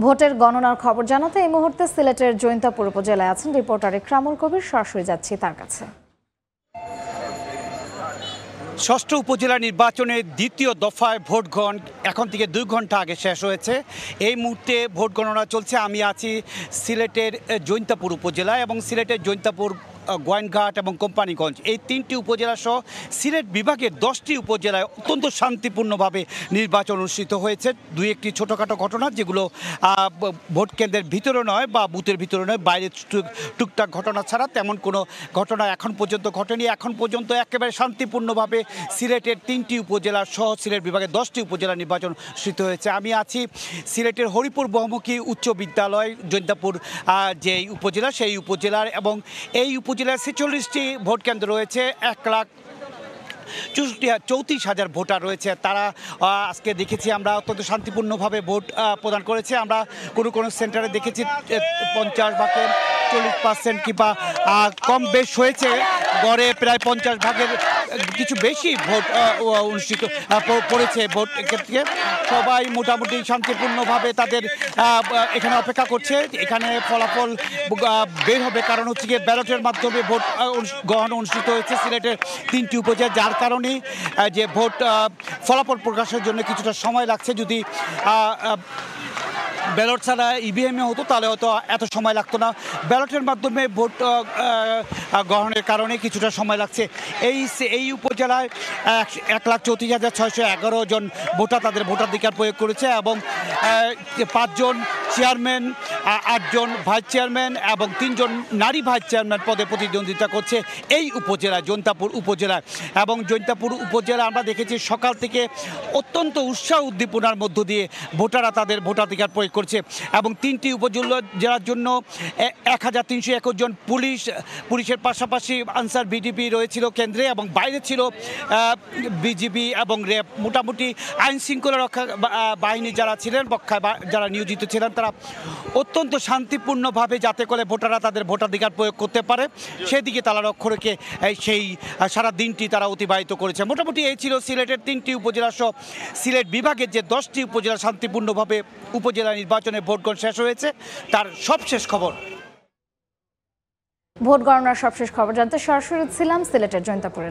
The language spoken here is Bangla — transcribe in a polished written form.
ভোটের গণনার খবর জানাতে এই মুহূর্তে সিলেটের জৈন্তাপুর উপজেলায় আছেন রিপোর্টার ইকরামুল কবির। সরাসরি যাচ্ছি তার কাছে। ষষ্ঠ উপজেলা নির্বাচনের দ্বিতীয় দফায় ভোট গ্রহণ এখন থেকে 2 ঘন্টা আগে শেষ হয়েছে। এই মুহূর্তে ভোট গণনা চলছে। আমি আছি সিলেটের জৈন্তাপুর উপজেলায় এবং সিলেটের জৈন্তাপুর, গোয়াইনঘাট এবং কোম্পানিগঞ্জ এই 3টি উপজেলা সহ সিলেট বিভাগের 10টি উপজেলায় অত্যন্ত শান্তিপূর্ণভাবে নির্বাচন অনুষ্ঠিত হয়েছে। 2-1টি ছোটোখাটো ঘটনা যেগুলো ভোট কেন্দ্রের ভিতরে নয় বা বুথের ভিতরে নয়, বাইরে টুকটাক ঘটনা ছাড়া তেমন কোনো ঘটনা এখন পর্যন্ত ঘটেনি। এখন পর্যন্ত একেবারে শান্তিপূর্ণভাবে সিলেটের 3টি উপজেলা সহ সিলেট বিভাগের 10টি উপজেলা নির্বাচন অনুষ্ঠিত হয়েছে। আমি আছি সিলেটের হরিপুর বহুমুখী উচ্চ বিদ্যালয় জৈন্তাপুর যে উপজেলা, সেই উপজেলার, এবং এই উপজেলার 46টি ভোট কেন্দ্র রয়েছে। 1,34,000 ভোটার রয়েছে। তারা আজকে দেখেছি আমরা অত্যন্ত শান্তিপূর্ণভাবে ভোট প্রদান করেছে। আমরা কোনো সেন্টারে দেখেছি 50 ভাগের 40% কিংবা কম বেশ হয়েছে, গড়ে প্রায় 50 ভাগের কিছু বেশি ভোট অনুষ্ঠিত পড়েছে। ভোট ক্ষেত্রে সবাই মোটামুটি শান্তিপূর্ণভাবে তাদের এখানে অপেক্ষা করছে। এখানে ফলাফল বের হবে, কারণ হচ্ছে গিয়ে ব্যালটের মাধ্যমে ভোট গ্রহণ অনুষ্ঠিত হয়েছে সিলেটের 3টি উপজেলা, যার কারণে যে ভোট ফলাফল প্রকাশের জন্য কিছুটা সময় লাগছে। যদি ব্যালট ছাড়া ইভিএমে হতো তাহলে হয়তো এত সময় লাগতো না। ব্যালটের মাধ্যমে ভোট গ্রহণের কারণে কিছুটা সময় লাগছে। এই উপজেলায় 1,34,611 জন ভোটার তাদের ভোটাধিকার প্রয়োগ করেছে এবং 5 জন চেয়ারম্যান, 8 জন ভাইস চেয়ারম্যান এবং 3 জন নারী ভাইস চেয়ারম্যান পদে প্রতিদ্বন্দ্বিতা করছে এই উপজেলায়, জৈন্তাপুর উপজেলায়। এবং জৈন্তাপুর উপজেলা আমরা দেখেছি সকাল থেকে অত্যন্ত উৎসাহ উদ্দীপনার মধ্য দিয়ে ভোটাররা তাদের ভোটাধিকার প্রয়োগ করছে। এবং 3টি উপজেলার জন্য 1,321 জন পুলিশের পাশাপাশি আনসার বিডিপি রয়েছিল কেন্দ্রে, এবং বাইরে ছিল বিজিবি এবং র্যাব। মোটামুটি আইন শৃঙ্খলা রক্ষা বাহিনী যারা ছিলেন, যারা নিয়োজিত ছিলেন, তারা অত্যন্ত শান্তিপূর্ণভাবে যাতে করে ভোটাররা তাদের ভোটাধিকার প্রয়োগ করতে পারে সেদিকে তারা লক্ষ্য রেখে সেই সারা দিনটি তারা অতিবাহিত করেছে। মোটামুটি এই ছিল সিলেটের 3টি উপজেলা সহ সিলেট বিভাগের যে 10টি উপজেলা শান্তিপূর্ণভাবে উপজেলা নির্বাচনে ভোট গ্রহণ শেষ হয়েছে তার সবশেষ খবর। ভোট গণনার সবশেষ খবর জানতে সরাসরি ছিলাম সিলেটের জৈন্তাপুরে।